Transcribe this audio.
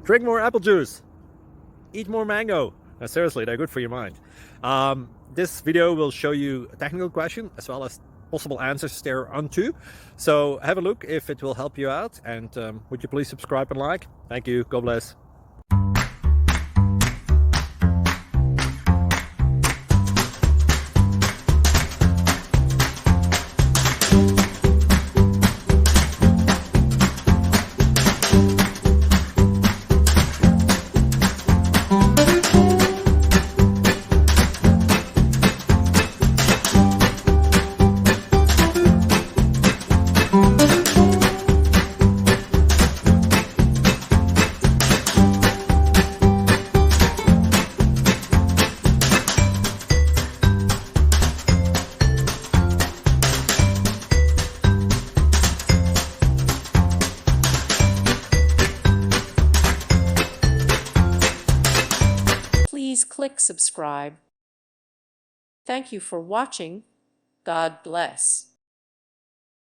Drink more apple juice. Eat more mango. No, seriously, they're good for your mind. This video will show you a technical question as well as possible answers thereunto. So have a look if it will help you out, and would you please subscribe and like? Thank you. God bless. Please click subscribe. Thank you for watching. God bless.